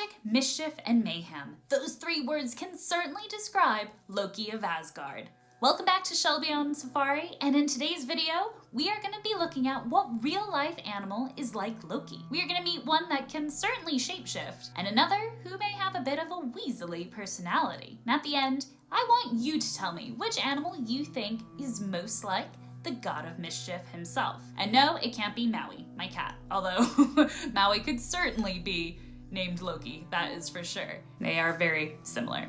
Magic, mischief, and mayhem. Those three words can certainly describe Loki of Asgard. Welcome back to Shelby on Safari, and in today's video, we are going to be looking at what real-life animal is like Loki. We are going to meet one that can certainly shapeshift, and another who may have a bit of a weaselly personality. And at the end, I want you to tell me which animal you think is most like the god of mischief himself. And no, it can't be Maui, my cat. Although, Maui could certainly be named Loki, that is for sure. They are very similar.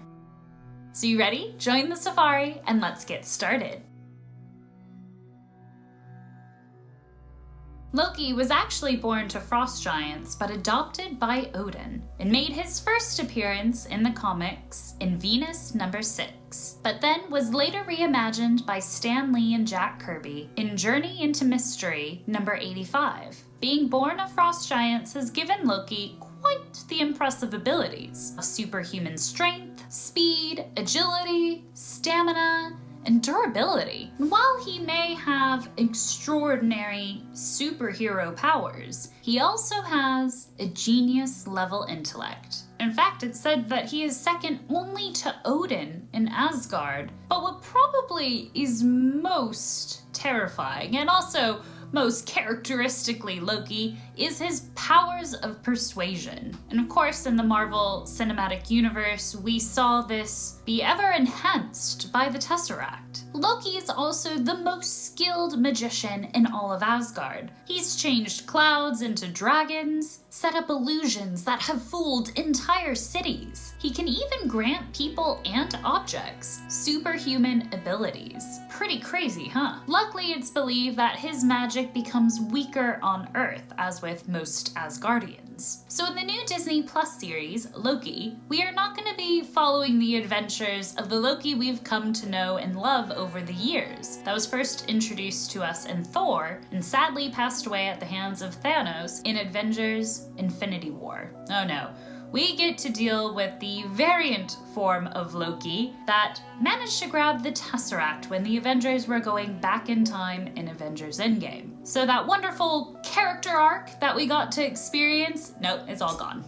So you ready? Join the safari and let's get started. Loki was actually born to frost giants, but adopted by Odin, and made his first appearance in the comics in Venus #6, but then was later reimagined by Stan Lee and Jack Kirby in Journey into Mystery #85. Being born of frost giants has given Loki quite the impressive abilities of superhuman strength, speed, agility, stamina, and durability. And while he may have extraordinary superhero powers, he also has a genius-level intellect. In fact, it's said that he is second only to Odin in Asgard, but what probably is most terrifying, and also most characteristically Loki, is his powers of persuasion. And of course, in the Marvel Cinematic Universe, we saw this be ever enhanced by the Tesseract. Loki is also the most skilled magician in all of Asgard. He's changed clouds into dragons, set up illusions that have fooled entire cities. He can even grant people and objects superhuman abilities. Pretty crazy, huh? Luckily, it's believed that his magic becomes weaker on Earth, as with most Asgardians. So in the new Disney Plus series, Loki, we are not going to be following the adventures of the Loki we've come to know and love over the years. That was first introduced to us in Thor, and sadly passed away at the hands of Thanos in Avengers Infinity War. Oh no. We get to deal with the variant form of Loki that managed to grab the Tesseract when the Avengers were going back in time in Avengers Endgame. So that wonderful character arc that we got to experience, nope, it's all gone.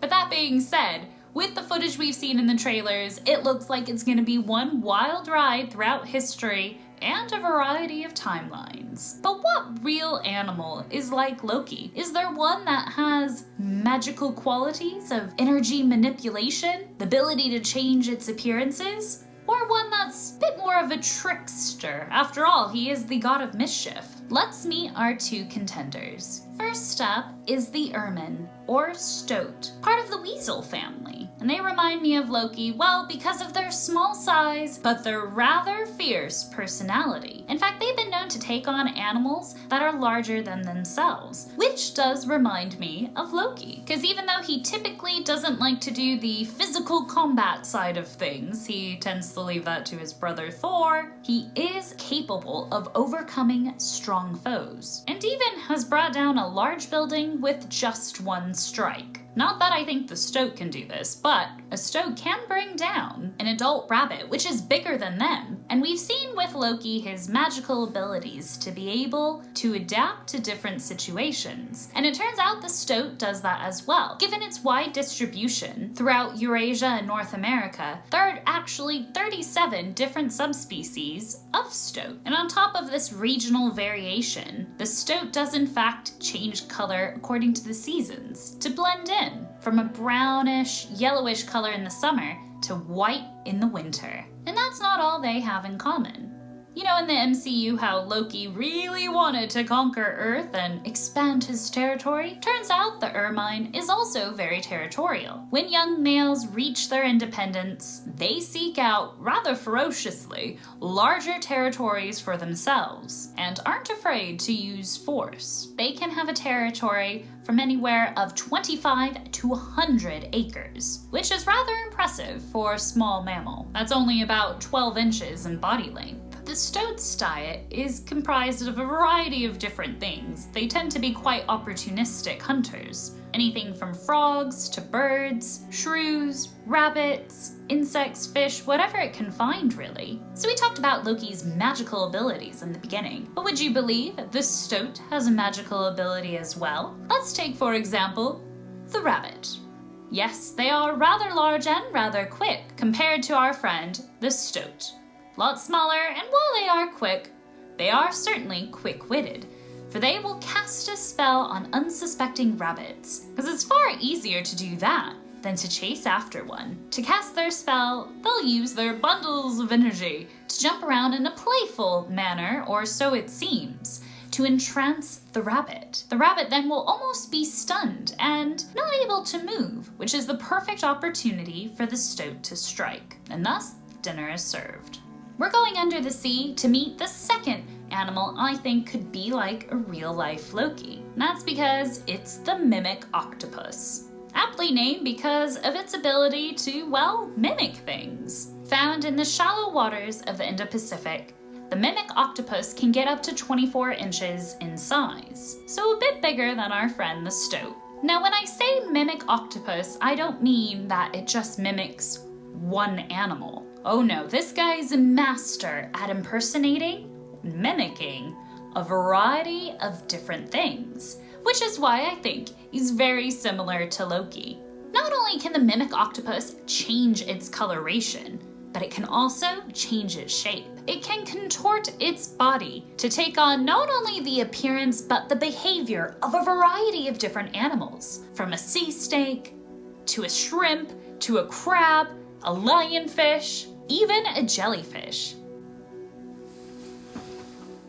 But that being said, with the footage we've seen in the trailers, it looks like it's going to be one wild ride throughout history and a variety of timelines. But what real animal is like Loki? Is there one that has magical qualities of energy manipulation, the ability to change its appearances? Or one that's a bit more of a trickster? After all, he is the god of mischief. Let's meet our two contenders. First up is the Ermine, or Stoat, part of the Weasel family. And they remind me of Loki, well, because of their small size, but their rather fierce personality. In fact, they've been known to take on animals that are larger than themselves, which does remind me of Loki. Because even though he typically doesn't like to do the physical combat side of things, he tends to leave that to his brother Thor, he is capable of overcoming strong foes, and even has brought down a large building with just one strike. Not that I think the Stoat can do this, but a Stoat can bring down an adult rabbit, which is bigger than them. And we've seen with Loki his magical abilities to be able to adapt to different situations. And it turns out the Stoat does that as well. Given its wide distribution throughout Eurasia and North America, there are actually 37 different subspecies of Stoat. And on top of this regional variation, the Stoat does in fact change color according to the seasons to blend in from a brownish, yellowish color in the summer to white in the winter. And that's not all they have in common. You know, in the MCU, how Loki really wanted to conquer Earth and expand his territory? Turns out the Ermine is also very territorial. When young males reach their independence, they seek out, rather ferociously, larger territories for themselves, and aren't afraid to use force. They can have a territory from anywhere of 25 to 100 acres, which is rather impressive for a small mammal. That's only about 12 inches in body length. The Stoat's diet is comprised of a variety of different things. They tend to be quite opportunistic hunters. Anything from frogs to birds, shrews, rabbits, insects, fish, whatever it can find really. So we talked about Loki's magical abilities in the beginning, but would you believe the Stoat has a magical ability as well? Let's take, for example, the rabbit. Yes, they are rather large and rather quick compared to our friend, the Stoat. Lots smaller, and while they are quick, they are certainly quick-witted, for they will cast a spell on unsuspecting rabbits, because it's far easier to do that than to chase after one. To cast their spell, they'll use their bundles of energy to jump around in a playful manner, or so it seems, to entrance the rabbit. The rabbit then will almost be stunned and not able to move, which is the perfect opportunity for the Stoat to strike, and thus dinner is served. We're going under the sea to meet the second animal I think could be like a real-life Loki, and that's because it's the mimic octopus. Aptly named because of its ability to, well, mimic things. Found in the shallow waters of the Indo-Pacific, the mimic octopus can get up to 24 inches in size, so a bit bigger than our friend the Stoat. Now when I say mimic octopus, I don't mean that it just mimics one animal. Oh no, this guy is a master at impersonating, mimicking a variety of different things, which is why I think he's very similar to Loki. Not only can the mimic octopus change its coloration, but it can also change its shape. It can contort its body to take on not only the appearance but the behavior of a variety of different animals, from a sea snake, to a shrimp, to a crab, a lionfish, even a jellyfish.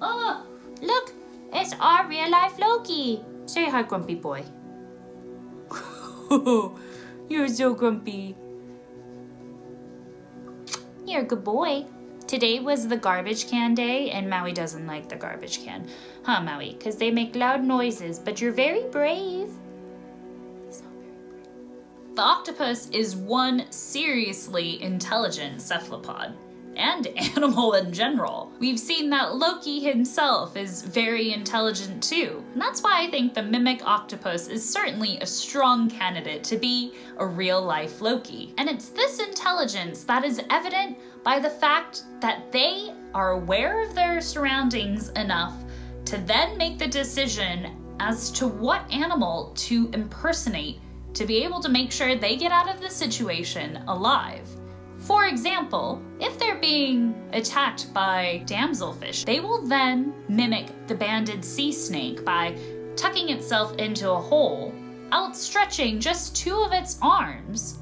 Oh, look, it's our real-life Loki. Say hi, grumpy boy. You're so grumpy. You're a good boy. Today was the garbage can day, and Maui doesn't like the garbage can. Huh, Maui? Because they make loud noises, but you're very brave. He's not very brave. The octopus is one seriously intelligent cephalopod, and animal in general. We've seen that Loki himself is very intelligent too, and that's why I think the mimic octopus is certainly a strong candidate to be a real-life Loki. And it's this intelligence that is evident by the fact that they are aware of their surroundings enough to then make the decision as to what animal to impersonate to be able to make sure they get out of the situation alive. For example, if they're being attacked by damselfish, they will then mimic the banded sea snake by tucking itself into a hole, outstretching just two of its arms,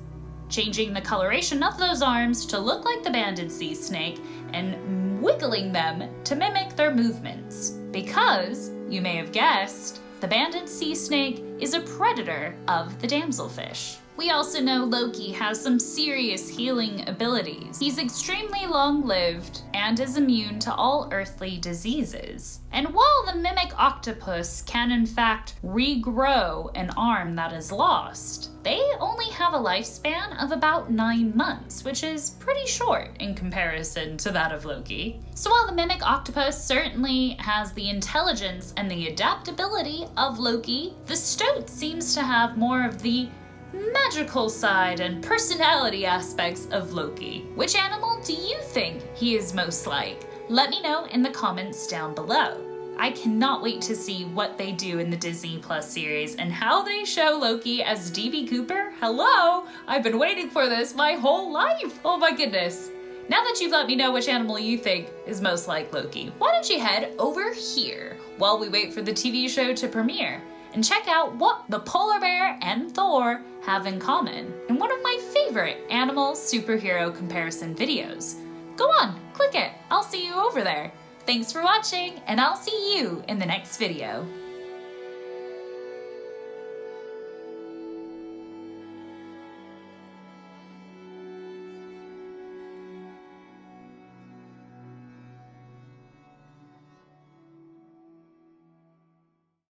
changing the coloration of those arms to look like the banded sea snake, and wiggling them to mimic their movements. Because, you may have guessed, the banded sea snake is a predator of the damselfish. We also know Loki has some serious healing abilities. He's extremely long-lived and is immune to all earthly diseases. And while the mimic octopus can in fact regrow an arm that is lost, they only have a lifespan of about 9 months, which is pretty short in comparison to that of Loki. So while the mimic octopus certainly has the intelligence and the adaptability of Loki, the Stoat seems to have more of the magical side and personality aspects of Loki. Which animal do you think he is most like? Let me know in the comments down below. I cannot wait to see what they do in the Disney Plus series and how they show Loki as D.B. Cooper. Hello! I've been waiting for this my whole life! Oh my goodness! Now that you've let me know which animal you think is most like Loki, why don't you head over here while we wait for the TV show to premiere and check out what the polar bear and Thor have in common in one of my favorite animal superhero comparison videos. Go on, click it. I'll see you over there. Thanks for watching, and I'll see you in the next video.